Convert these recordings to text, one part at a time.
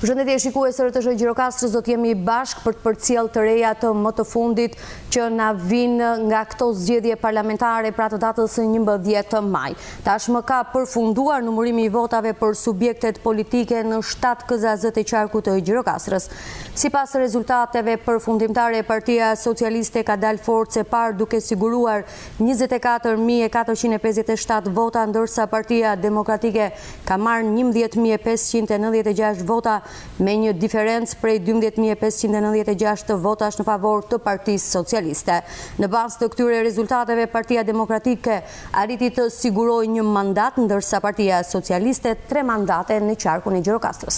Përshëndetje shikues, RTS Gjirokastrës do të jemi bashkë për të përcjell të reja të më të fundit që na vinë nga këto zgjedhje parlamentare pra të datës 11 maj. Tashmë ka përfunduar numërimi i votave për subjektet politike në 7 KZZ të qarkut të Gjirokastrës. Sipas rezultateve përfundimtare, Partia Socialiste ka dalë forcë e parë duke siguruar 24.457 vota, ndërsa Partia Demokratike ka marrë 11.596 vota, me një diferencë prej 12.596 votash në favor të Partisë Socialiste. Në bazë të këtyre rezultateve, Partia Demokratike arriti të sigurojë një mandat, ndërsa Partia Socialiste 3 mandate në qarkun e Gjirokastrës.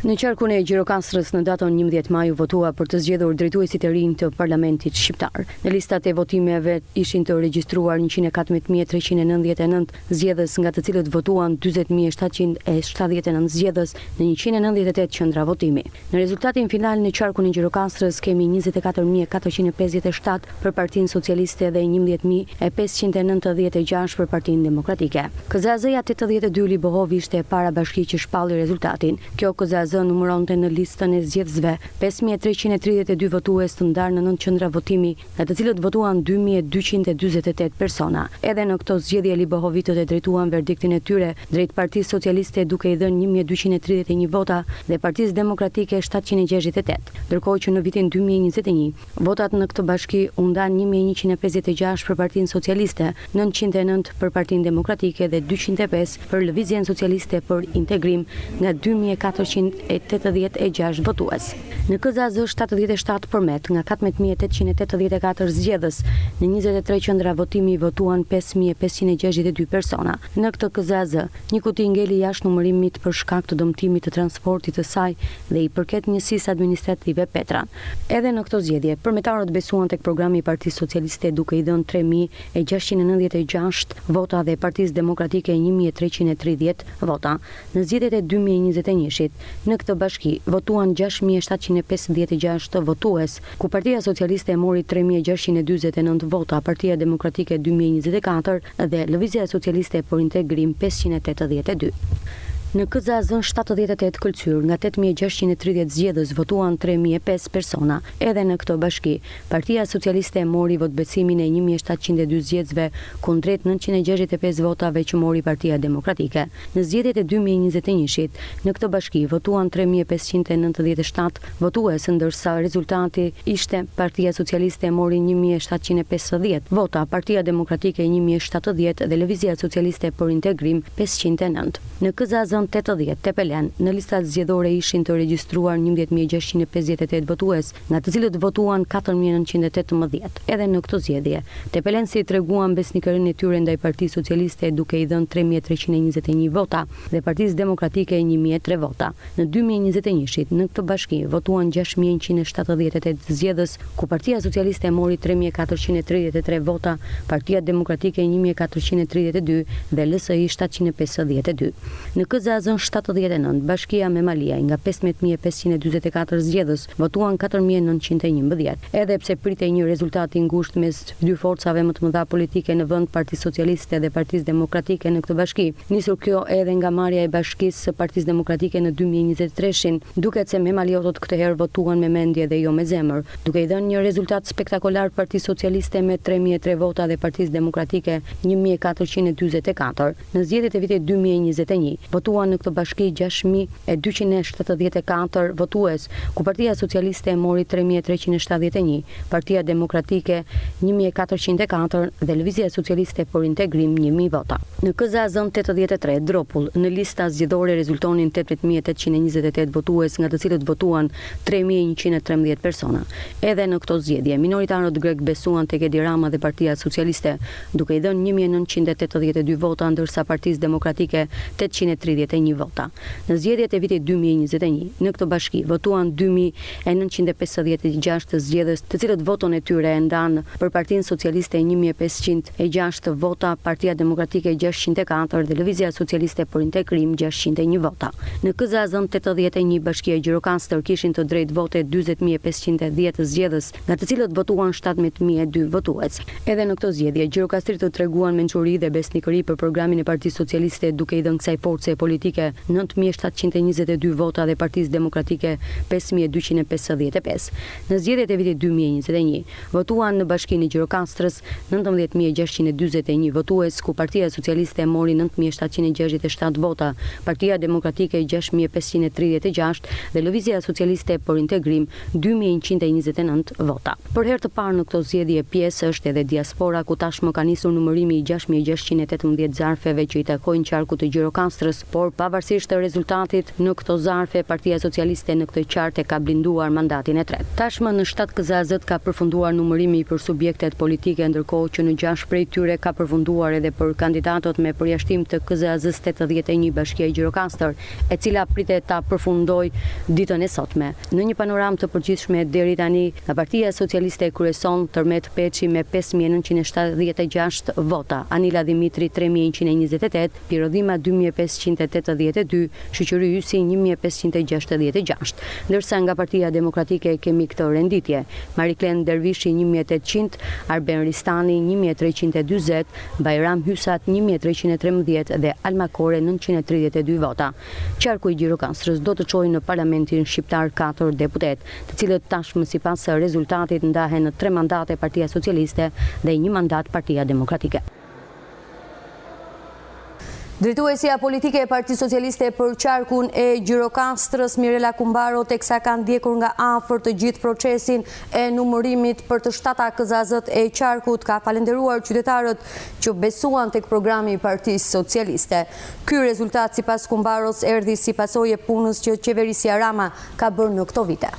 Në qarkun e Gjirokastrës në datën 11 maj u votua për të zgjedhur drejtuesit e rinj të Parlamentit shqiptar. Në listat e votimeve ishin të regjistruar 114.399 zgjedhës, nga të cilët votuan 40.779 zgjedhës në 198 qendra votimi. Në rezultatin final në qarkun e Gjirokastrës kemi 24.457 për Partinë Socialiste dhe 11.596 për Partinë Demokratike. KZZ-ja 82 Libohovi ishte e para bashki që shpalli rezultatin. Kjo KZZ numëronte në listën e zgjedhësve 5.332 votues të ndarë në 9 qendra votimi, nga të cilët votuan 2.248 persona. Edhe në këto zgjedhje Libohovitët e drejtuan verdiktin e tyre drejt Partisë Socialiste duke i dhënë 1.231 vota dhe Partisë Demokratike 768, ndërkohë që në vitin 2021 votat në këtë bashki u ndan 1.156 për Partinë Socialiste, 909 për Partinë Demokratike dhe 205 për Lëvizjen Socialiste për Integrim nga 2.486 votues. Në KZZ 77 përmet nga 14.884 zgjedhës, në 23 qendra votimi votuan 5.562 persona. Në këtë KZZ, një kuti ngeli jashtë numërimit për shkak të dëmtimit të transportit të saj dhe i përket njësisë administrative Petra. Edhe në këto zgjedhje, përmetarët besuan tek programi i Partisë Socialiste duke i dhënë 3.696 vota dhe Partisë Demokratike 1.330 vota. Në zgjedhjet e 2021-shit, në këtë bashki votuan 6.756 votues, ku Partia Socialiste mori 3.649 vota, Partia Demokratike 2.024 dhe Lëvizja Socialiste për Integrim 582. Në KZZ 78 Këlqyr, nga 8.630 zgjedhës votuan 3.005 persona. Edhe në këtë bashki, Partia Socialiste mori votbesimin e 1.702 zgjedhësve kundrejt 965 votave që mori Partia Demokratike. Në zgjedhjet e 2021-shit, në këtë bashki votuan 3.597 votues, ndërsa rezultati ishte Partia Socialiste mori 1.750 vota, Partia Demokratike 1.070 dhe Lëvizja Socialiste për Integrim 509. Në KZZ 80 Tepelen, në listat zgjedhore ishin të regjistruar 11.658 votues, nga të cilët votuan 4.918. Edhe në këtë zgjedhje, Tepelensi treguan besnikërinë e tyre ndaj Partisë Socialiste duke i dhënë 3.321 vota dhe Partisë Demokratike 1.003 vota. Në 2021-shit, në këtë bashki votuan 6.178 zgjedhës, ku Partia Socialiste mori 3.433 vota, Partia Demokratike 1.432 dhe LSI 752. Në KZZ 79, bashkia me Malia nga 15.524 zgjedhës votuan 4.911. Edhe pse pritej një rezultat i ngushtë mes dy forcave më të mëdha politike në vend, Partisë Socialiste dhe Partisë Demokratike në këtë bashki, nisur kjo edhe nga marrja e bashkisë së Partisë Demokratike në 2023-shin, duket se memaliotët këtë herë votuan me mendje dhe jo me zemër, duke i dhënë një rezultat spektakolar Partisë Socialiste me 3.003 vota dhe Partisë Demokratike 1.444. Në zgjedhjet e vitit 2021 votuan në këtë bashki 6.274 votues, ku Partia Socialiste mori 3.371, Partia Demokratike 1.404 dhe Lëvizja Socialiste për Integrim 1.000 vota. Në KZZ 83 Dropull, në lista zgjedhore rezultonin 18.828 votues, nga të cilët votuan 3.113 persona. Edhe në këto zgjedhje, minoritarët grek besuan tek Edi Rama dhe Partia Socialiste, duke i dhënë 1.982 vota, ndërsa Partisë Demokratike 831 vota. Në zgjedhjet e vitit 2021, në këtë bashki votuan 2.956 zgjedhës, të cilët voton e tyre e ndanë për Partinë Socialiste 1.506 vota, Partia Demokratike 604 dhe Lëvizja Socialiste për Integrim 601 vota. Në KZZ 81 bashkia Gjirokastër kishin të drejtë vote 40.510 zgjedhës, nga të cilët votuan 17.002 votues. Edhe në këto zgjedhje, gjirokastrit të treguan mençuri dhe besnikëri për programin e Partisë Socialiste, duke i dhënë kësaj force politike politike 9.722 vota dhe Partisë Demokratike 5.255. Në zgjedhjet e vitit 2021, votuan në Bashkinë e Gjirokastrës 19.641 votues, ku Partia Socialiste mori 9.767 vota, Partia Demokratike 6.536 dhe Lëvizja Socialiste për Integrim 2.129 vota. Për herë të parë në këto zgjedhje pjesë është edhe diaspora, ku tashmë ka nisur numërimi i 6.618 zarfeve që i takojnë qarkut të Gjirokastrës, por pavarësisht të rezultatit në këto zarfe, Partia Socialiste në këtë qartë ka blinduar mandatin e tretë. Tashmë në 7 KZAZ ka përfunduar numërimi për subjektet politike, ndërkohë që në 6 prej tyre ka përfunduar edhe për kandidatët me përjashtim të KZAZ 81 Bashkia e Gjirokastër, e cila pritet ta përfundoj ditën e sotme. Në një panoramë të përgjithshme deri tani, Partia Socialiste kryeson Tërmet Peçi me 5.976 vota, Anila Dimitri 3.128, Pirodhima 2.582, Shoqëri Ysi 1.566, ndërsa nga Partia Demokratike kemi këtë renditje: Mariklen Dervishi 1.800, Arben Ristani 1.340, Bajram Hysat 1.313 dhe Alma Kore 932 vota. Qarku i Gjirokastrës do të çojë në Parlamentin Shqiptar 4 deputet, të cilët tashmë sipas rezultatit ndahen në 3 mandate Partia Socialiste dhe 1 mandat Partia Demokratike. Drejtuesja politike e Partisë Socialiste për qarkun e Gjirokastrës, Mirela Kumbaro, teksa ka ndjekur nga afër të gjithë procesin e numërimit për të 7 KZAZ-t e qarkut, ka falenderuar qytetarët që besuan tek programi i Partisë Socialiste. Ky rezultat sipas Kumbaros erdhi si pasojë e punës që qeverisja Rama ka bërë në këto vite.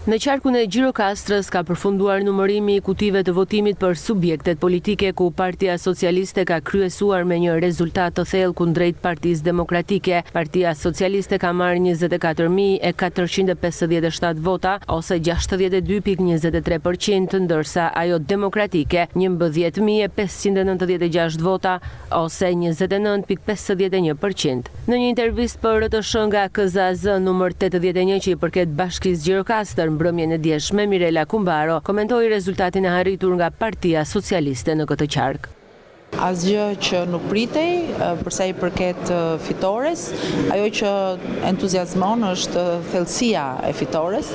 Në qarkun e Gjirokastrës ka përfunduar numërimi i kutive të votimit për subjektet politike, ku Partia Socialiste ka kryesuar me një rezultat të thellë kundrejt Partisë Demokratike. Partia Socialiste ka marrë 24.457 vota, ose 62.23%, ndërsa ajo Demokratike 11.596 vota, ose 29.51%. Në një intervistë për RTS nga KZAZ numër 81 që i përket Bashkisë Gjirokastër mbrëmjen e djeshme, Mirela Kumbaro komentoi rezultatin e arritur nga Partia Socialiste në këtë qark. Asgjë që nuk pritej përsa i përket fitores. Ajo që entuziazmon është thellësia e fitores.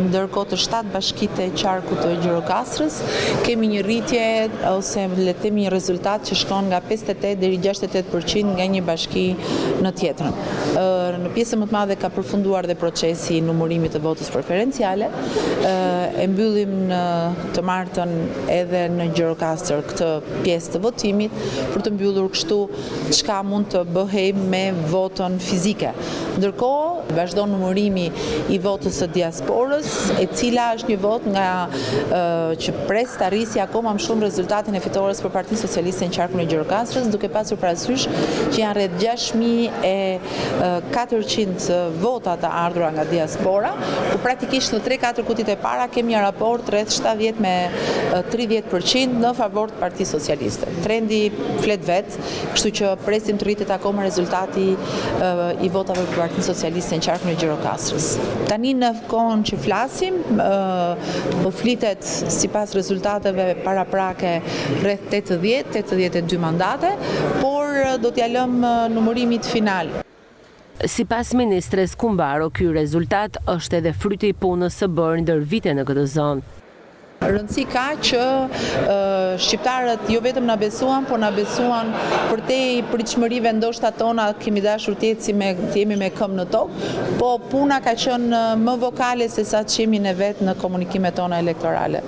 Ndërkohë të 7 bashkitë e qarkut të Gjirokastrës kemi një rritje ose le të themi një rezultat që shkon nga 58 deri 68% nga një bashki në tjetrën. Në pjesën më të madhe ka përfunduar dhe procesi i numërimit të votës preferenciale. E mbyllim në të martën edhe në Gjirokastër këtë pjesë të votimit, për të mbyllur kështu çka mund të bëhej me votën fizike. Ndërkohë, vazhdon numërimi i votës së diasporës, e cila është një vot nga që pres të arrisë akoma më shumë rezultatin e fitores për Partinë Socialiste në qarkun e Gjirokastrës, duke pasur parasysh që janë rreth 6.400 vota të ardhura nga diaspora, ku praktikisht në 3-4 kutit e para kemi një raport rreth 70 me 30% në favor të Partisë Socialiste. Trendi flet vetë, kështu që presim të rritet akoma rezultati i votave për Partinë Socialiste në qarkun e Gjirokastrës. Tani në kohën që flasim, po flitet sipas rezultateve paraprake rreth 80-82 mandate, por do t'ja lëm numërimit final. Sipas ministres Kumbaro, ky rezultat është edhe fryti i punës së bërë ndër vite në këtë zonë. Rëndësi ka që shqiptarët jo vetëm na besuan, por na besuan për te i pritshmërive ndoshta tona, kemi dashur të jemi me këmbë në tokë, po puna ka qenë më vokale se sa çimi ne vetë në komunikimet tona elektorale.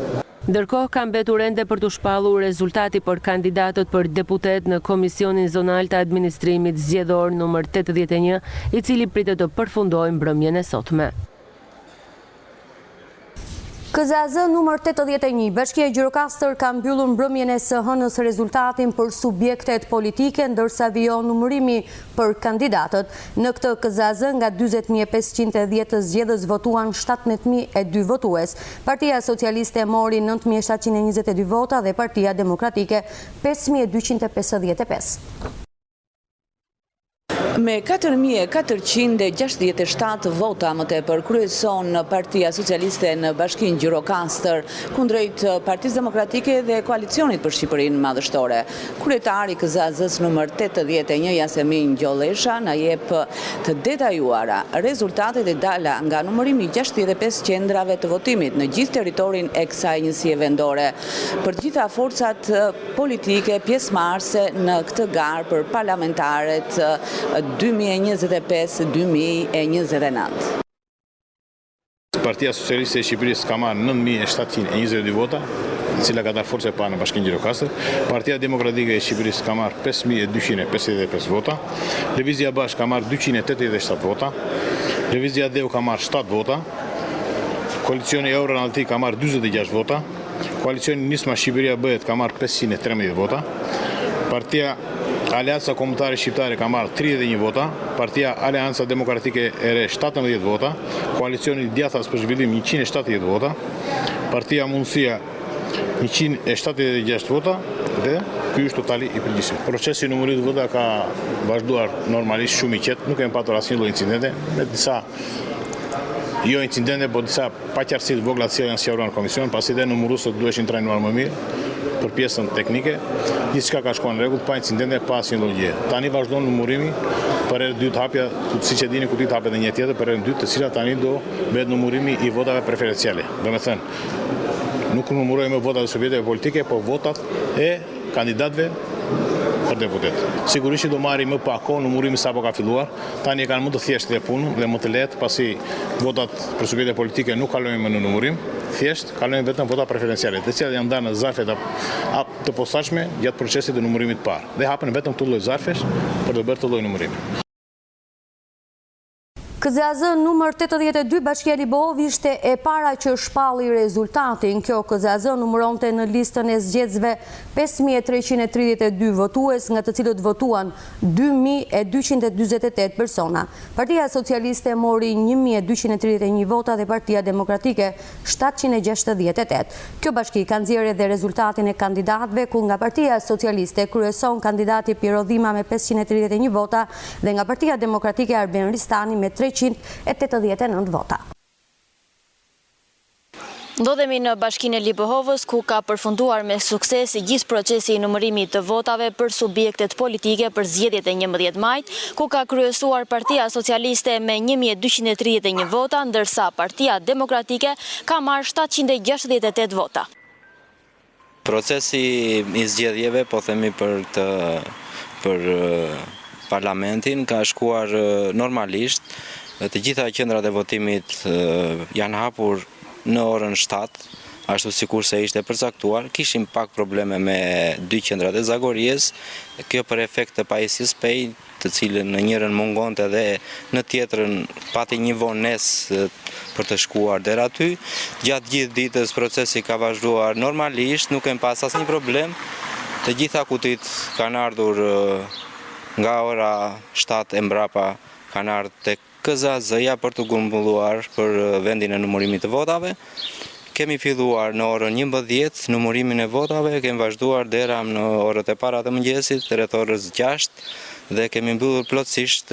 Ndërkohë ka mbetur ende për të shpallur rezultati për kandidatët për deputet në Komisionin Zonal të Administrimit Zgjedhor numër 81, i cili pritet të përfundojë mbrëmjen e sotme. KZAZ numër 81, Bashkia e Gjirokastër ka mbyllur mbrëmjen e së hënës rezultatin për subjektet politike, ndërsa vijon numërimi për kandidatët. Në këtë KZAZ nga 40.510 zgjedhës votuan 17.002 votues. Partia Socialiste mori 9.722 vota dhe Partia Demokratike 5.255. Me 4.467 vota më tepër kryeson Partia Socialiste në Bashkinë Gjirokastër kundrejt Partisë Demokratike dhe Koalicionit për Shqipërinë Madhështore. Kryetari i KZAZ-s numër 81 Yasemin Gjolesha na jep të detajuara rezultatet e dala nga numërimi 65 qendrave të votimit në gjithë territorin e kësaj njësie vendore për të gjitha forcat politike pjesëmarrëse në këtë garë për parlamentaret 2025-2029. Partia Socialiste e Shqipërisë ka marrë 9.722 vota, cila ka darë forca e parë në Bashkinë Gjirokastër. Partia Demokratike e Shqipërisë ka marrë 5.255 vota. Lëvizja Bashkë ka marrë 287 vota. Lëvizja Dheu ka marrë 7 vota. Koalicioni Euro-Analti ka marrë 46 vota. Koalicioni Nisma Shqipëria Bëhet ka marrë 513 vota. Partia Aleanca Kombëtare Shqiptare ka marrë 31 vota, Partia Aleanca Demokratike e Re 17 vota, Koalicioni Djathtas për Zhvillim 170 vota, Partia Mundësia 176 vota dhe ky është totali i përgjithshëm. Procesi i numërimit vota ka vazhduar normalisht shumë i qetë, nuk kemi patur asnjë lloj incidente, me disa jo incidente, por disa paqartësi të vogla që janë sqaruar në komision, pasi dhe numëruesët duheshin trajnuar më mirë për pjesën teknike, gjithçka ka shkuar në rregull, pa incidente, pa asnjë lloj gjë. Tani vazhdon numërimi për herë dytë hapja, siç e dini, kuti të hapet edhe një tjetër për herë dytë, të cilat tani do bëhet numërimi i votave preferenciale. Domethënë, nuk numërojmë votat e subjekteve politike, por votat e kandidatëve për deputet. Sigurisht do marri më pak kohë, numërimi sapo ka filluar. Tani e kanë më të thjeshtë dhe punën dhe më të lehtë, pasi votat për subjekte politike nuk kalojnë më në numërim, thjesht kalojnë vetëm vota preferenciale, të cilat janë ndarë në zarfe të posaçme gjatë procesit të numërimit të parë. Dhe hapen vetëm këtë lloj zarfesh për të bërë këtë lloj numërimi. KZAZ numër 82 Bashkia Libohov ishte e para që shpalli rezultatin. Kjo KZAZ numëronte në listën e zgjedhësve 5.332 votues, nga të cilët votuan 2.248 persona. Partia Socialiste mori 1.231 vota dhe Partia Demokratike 768. Kjo bashki ka nxjerrë edhe rezultatin e kandidatëve, ku nga Partia Socialiste kryeson kandidati Piro Dhima me 531 vota dhe nga Partia Demokratike Arben Ristani me 389 vota. Ndodhemi në Bashkinë e Libohovës, ku ka përfunduar me sukses gjithë procesi i numërimit të votave për subjektet politike për zgjedhjet e 11 majit, ku ka kryesuar Partia Socialiste me 1.231 vota, ndërsa Partia Demokratike ka marrë 768 vota. Procesi i zgjedhjeve, po themi për parlamentin, ka shkuar normalisht. Të gjitha qendrat e votimit janë hapur në orën 7, ashtu sikur se ishte përcaktuar. Kishim pak probleme me 2 qendrat e Zagories, kjo për efekt të pajisjes pej, të cilën në njërën mungonte dhe në tjetrën pati një vonesë për të shkuar deri aty. Gjatë gjithë ditës procesi ka vazhduar normalisht, nuk kemi pas asnjë problem. Të gjitha kutit kanë ardhur nga ora 7 e mbrapa, kanë ardhur tek KZAZ-ja për të grumbulluar për vendin e numërimit të votave. Kemi filluar në orën 11 numërimin e votave, kemi vazhduar deri në orët e para të mëngjesit, rreth orës 6, dhe kemi mbyllur plotësisht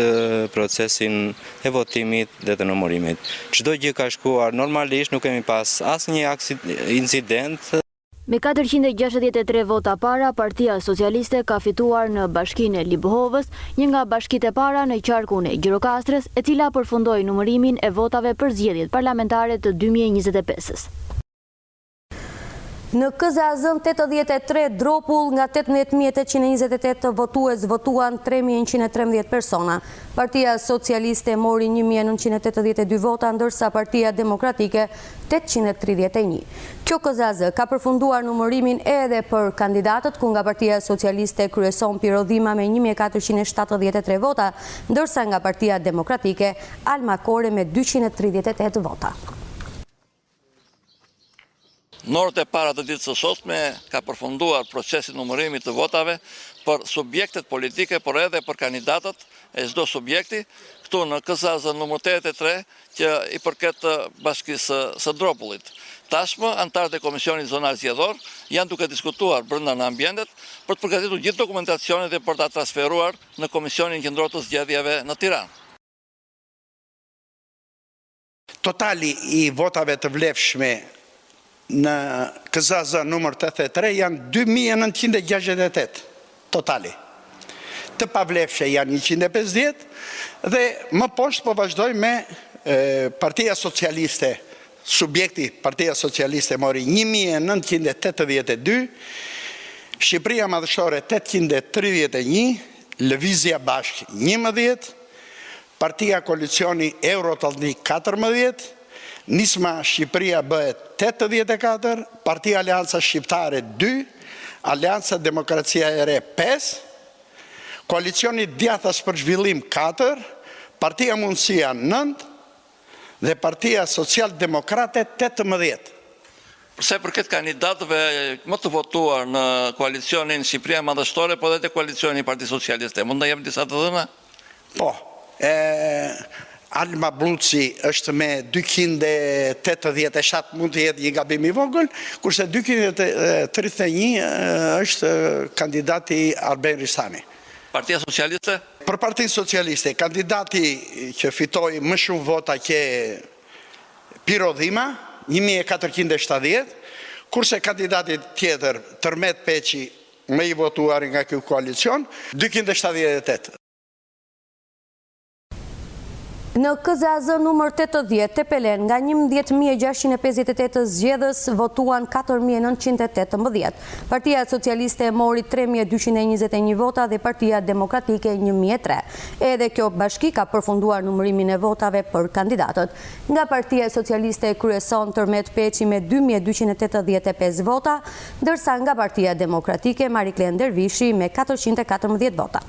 procesin e votimit dhe të numërimit. Çdo gjë ka shkuar normalisht, nuk kemi pas asnjë incident. Me 463 vota para, Partia Socialiste ka fituar në Bashkinë e Libohovës, një nga bashkitë e para në qarkun e Gjirokastrës, e cila përfundoi numërimin e votave për zgjedhjet parlamentare të 2025-s. Në KZAZ-n 83 dropull nga 18.828 votues votuan 3.113 persona. Partia Socialiste mori 1.982 vota, ndërsa Partia Demokratike 831. Kjo KZAZ ka përfunduar numërimin edhe për kandidatët, ku nga Partia Socialiste kryeson Piro Dhima me 1.473 vota, ndërsa nga Partia Demokratike Alma Kore me 238 vota. Në orët e para të ditës së sotme ka përfunduar procesi numërimit të votave për subjektet politike, por edhe për kandidatët e çdo subjekti, këtu në KZAZ numër 83 që i përket bashkisë së Dropullit. Tashmë, antarët e Komisionit Zonal Zgjedhor janë duke diskutuar brenda në ambientet për të përgatitur gjithë dokumentacionet dhe për ta transferuar në Komisionin Qendror të Zgjedhjeve në Tiranë. Totali i votave të vlefshme në KZAZ numër 83 janë 2968 totali. Të pavlefshe janë 150 dhe më poshtë po vazhdoj me Partia Socialiste. Subjekti Partia Socialiste mori 1982, Shqipëria Madhështore 831, Lëvizja Bashk 11, Partia Koalicioni Eurotalni 14, Nisma Shqipëria bëhet 84, Partia Aleanca Shqiptare 2, Aleanca Demokracia e Re 5, Koalicioni Djathtas për Zhvillim 4, Partia Mundësia 9 dhe Partia Social-Demokrate 18. Përsa i përket kandidatëve më të votuar në koalicionin Shqipëria Madhështore, po dhe të koalicioni Parti Socialiste, mund të jam disa të dhëna? Po, Alma Bluci është me 287, mund të jetë një gabim i vogël, kurse 231 është kandidati Arben Risani. Partia Socialiste? Për Partinë Socialiste, kandidati që fitoi më shumë vota që Piro Dhima, 1470, kurse kandidati tjetër, Tërmet Peqi, më i votuar nga ky koalicion, 278. Në KZAZ numër 80, Tepelen, nga 11.658 zgjedhës votuan 4.918. Partia Socialiste mori 3.221 vota dhe Partia Demokratike 1.003. Edhe kjo bashki ka përfunduar numërimin e votave për kandidatët. Nga Partia Socialiste kryeson Tërmet Peqi me 2.285 vota, ndërsa nga Partia Demokratike Mariklen Dervishi me 414 vota.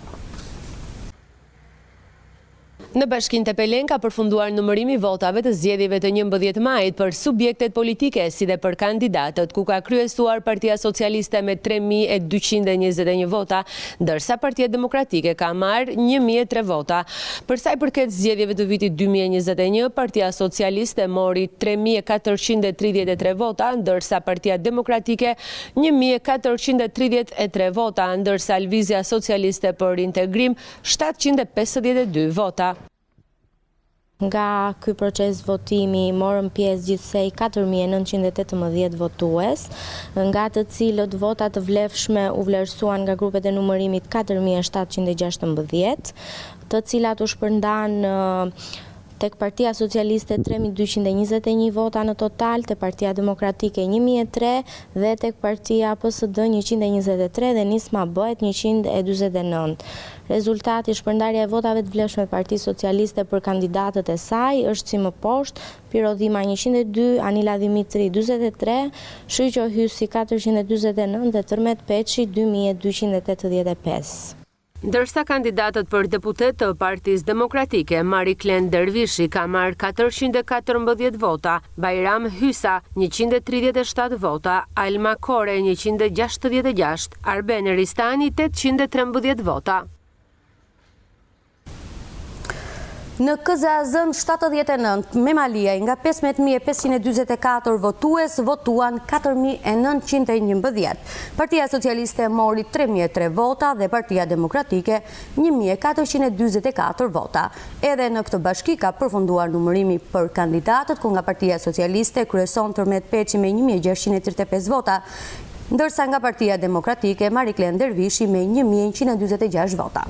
Në Bashkinë Tepelen ka përfunduar numërimi votave të zgjedhjeve të 11 majit për subjektet politike si dhe për kandidatët, ku ka kryesuar Partia Socialiste me 3.221 vota, ndërsa Partia Demokratike ka marrë 1.003 vota. Për sa i përket zgjedhjeve të vitit 2021, Partia Socialiste mori 3.433 vota, ndërsa Partia Demokratike 1.433 vota, ndërsa Lëvizja Socialiste për Integrim 752 vota. Nga ky proces votimi morën pjesë gjithsej 4.918 votues, nga të cilët vota të vlefshme u vlerësuan nga grupet e numërimit 4.716, të cilat u shpërndan tek Partia Socialiste 3.221 vota në total, tek Partia Demokratike 1.003 dhe tek Partia PSD 123 dhe Nisma bëhet 149. Rezultati shpërndarja e votave të vlefshme të Partisë Socialiste për kandidatët e saj është si më poshtë: Piro Dhima 102, Anila Dimitri 43, Shqyqo Hysi 449 dhe Tërmet Peqi 2285. Ndërsa kandidatët për deputet të Partisë Demokratike, Mariklen Dervishi ka marrë 414 vota, Bajram Hysa 137 vota, Alma Kore 166, Arben Ristani 813 vota. Në KZAZ 79, Memaliaj nga 15.524 votues votuan 4.911. Partia Socialiste mori 3.003 vota dhe Partia Demokratike 1.424 vota. Edhe në këtë bashki ka përfunduar numërimi për kandidatët, ku nga Partia Socialiste kryeson Tërmet Peqi me 1.635 vota, ndërsa nga Partia Demokratike Mariklen Dervishi me 1.126 vota.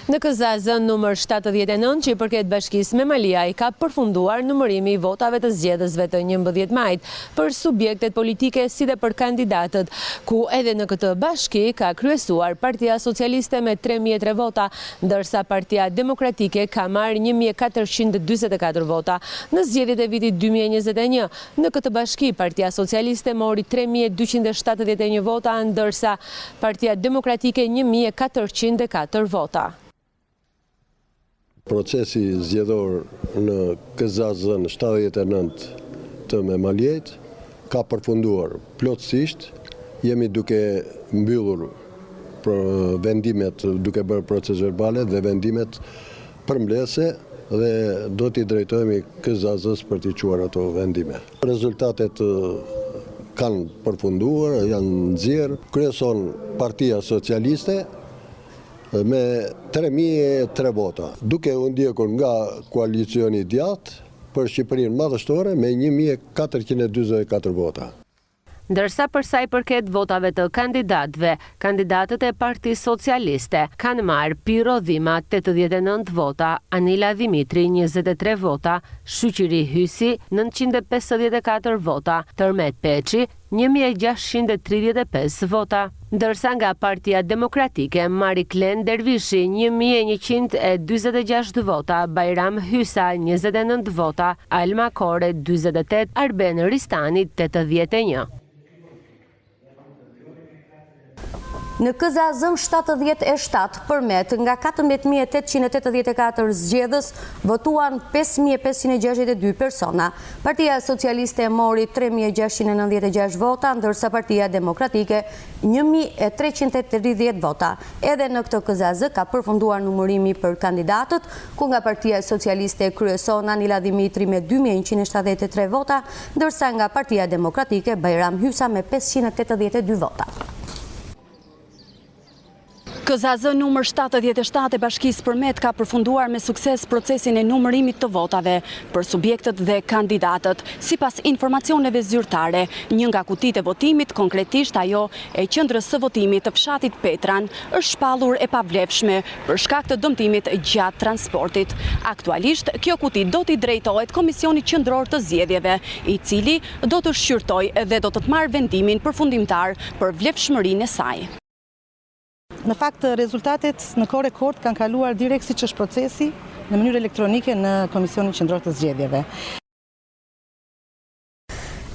Në KZAZ numër 79, që i përket bashkisë Memaliaj, ka përfunduar numërimi i votave të zgjedhësve të 11 majit për subjektet politike si dhe për kandidatët, ku edhe në këtë bashki ka kryesuar Partia Socialiste me 3.003 vota, ndërsa Partia Demokratike ka marrë 1.424 vota. Në zgjedhjet e vitit 2021, në këtë bashki Partia Socialiste mori 3.271 vota, ndërsa Partia Demokratike 1.404 vota. Procesi zgjedhor në KZAZ 79 të Memaliajt ka përfunduar plotësisht. Jemi duke mbyllur vendimet, duke bërë proces verbale dhe vendimet përmbledhëse dhe do t'i drejtojmë KZAZ-s për t'i quar ato vendime. Rezultatet kanë përfunduar, janë nxjerrë. Kryeson Partia Socialiste me 3003 vota, duke u ndjekur nga koalicioni i djathtë për Shqipërinë Madhështore me 1444 vota. Ndërsa për sa i përket votave të kandidatëve, kandidatët e Partisë Socialiste kanë marrë Piro Dhima 89 vota, Anila Dimitri 23 vota, Shyqyri Hysi 954 vota, Tërmet Peçi 1635 vota. Ndërsa nga Partia Demokratike, Mariklen Dervishi 1126 vota, Bajram Hysa 29 vota, Alma Kore 48, Arben Ristani 81. Në KZAZ 77 përmet nga 14.884 zgjedhës votuan 5.562 persona. Partia Socialiste mori 3.696 vota, ndërsa Partia Demokratike 1.330 vota. Edhe në këtë KZAZ ka përfunduar numërimi për kandidatët, ku nga Partia Socialiste kryeson Anila Dimitri me 2.173 vota, ndërsa nga Partia Demokratike Bajram Hysa me 582 vota. KZAZ numër 77 e Bashkisë Përmet ka përfunduar me sukses procesin e numërimit të votave për subjektet dhe kandidatët. Sipas informacioneve zyrtare, një nga kutitë e votimit, konkretisht ajo e qendrës së votimit të fshatit Petran, është shpallur e pavlefshme për shkak të dëmtimit gjatë transportit. Aktualisht, kjo kuti do t'i drejtohet Komisionit Qendror të Zgjedhjeve, i cili do të shqyrtojë dhe do të marrë vendimin përfundimtar për vlefshmërinë e saj. Në fakt, rezultatet në kohë rekord kanë kaluar direkt siç është procesi në mënyrë elektronike në Komisionin Qendror të Zgjedhjeve.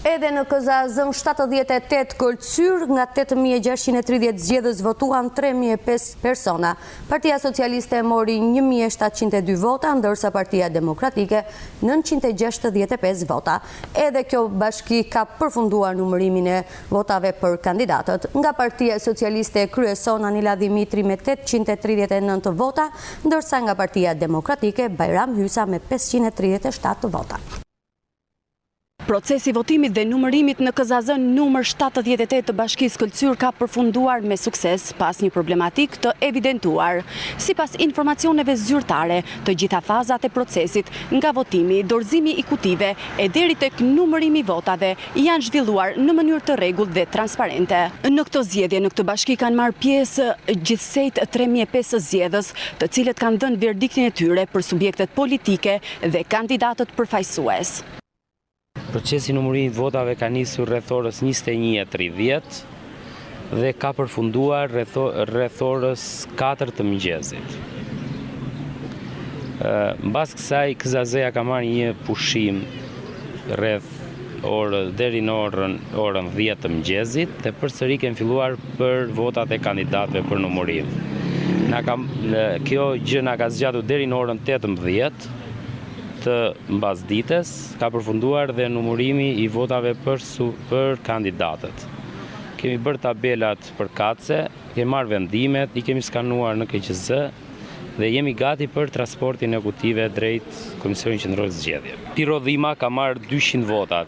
Edhe në KZAZ 78 Kërcyr, nga 8.630 zgjedhës votuan 3.005 persona. Partia Socialiste mori 1.702 vota, ndërsa Partia Demokratike 965 vota. Edhe kjo bashki ka përfunduar numërimin e votave për kandidatët. Nga Partia Socialiste kryeson Anila Dimitri me 839 vota, ndërsa nga Partia Demokratike Bajram Hysa me 537 vota. Procesi votimit dhe numërimit në KZAZ numër 78 të Bashkisë Kërcyr ka përfunduar me sukses pas një problematik të evidentuar. Sipas informacioneve zyrtare, të gjitha fazat e procesit, nga votimi, dorëzimi i kutive e deri tek numërimi votave, janë zhvilluar në mënyrë të rregullt dhe transparente. Në këtë zgjedhje në këtë bashki kanë marrë pjesë gjithsejt 3.500 zgjedhës, të cilët kanë dhënë verdiktin e tyre për subjektet politike dhe kandidatët përfaqësues. Procesi numërimit votave ka nisur rreth orës 21:30 dhe ka përfunduar rreth orës 4 të mëngjesit. Mbas kësaj, KZAZ-ja ka marrë një pushim rreth deri në orën 10 të mëngjesit dhe përsëri kemi filluar për votat e kandidatëve për numërim. Kjo gjë na ka zgjatur deri në orën 18 të mbasdites, ka përfunduar dhe numërimi i votave për kandidatët. Kemi bërë tabelat përkatëse, kemi marrë vendimet, i kemi skanuar në KQZ dhe jemi gati për transportin e kutive drejt Komisionit Qendror të Zgjedhjeve. Piro Dhima ka marrë 200 vota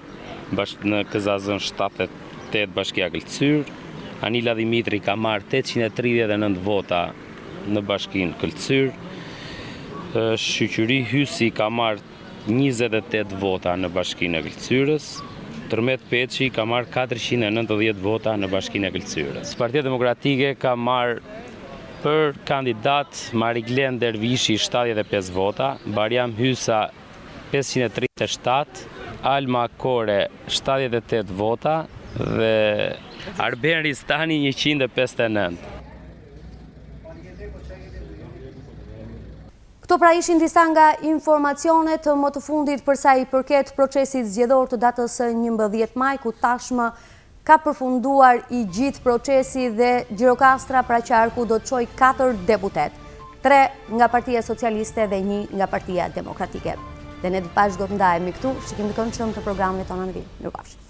në KZAZ 78 Bashkia Kërcyr, Anila Dimitri ka marrë 839 vota në Bashkinë Kërcyr, Shyqyri Hysi ka marrë 28 vota në Bashkinë e Kërcyrës, Tërmet Peçi ka marrë 490 vota në Bashkinë e Kërcyrës. Partia Demokratike ka marrë për kandidat Mariklen Dervishi 75 vota, Bajram Hysa 537, Alma Kore 78 vota dhe Arben Ristani 159. Këto pra ishin disa nga informacionet më të fundit për sa i përket procesit zgjedhor të datës 11 maj, ku tashmë ka përfunduar i gjithë procesi dhe Gjirokastra Praçarku do të çojë 4 deputet, 3 nga Partia Socialiste dhe 1 nga Partia Demokratike. Dhe ne bashkë do të ndajemi këtu, shikim të këndshëm të programit tonë në vijim. Mirupafshim.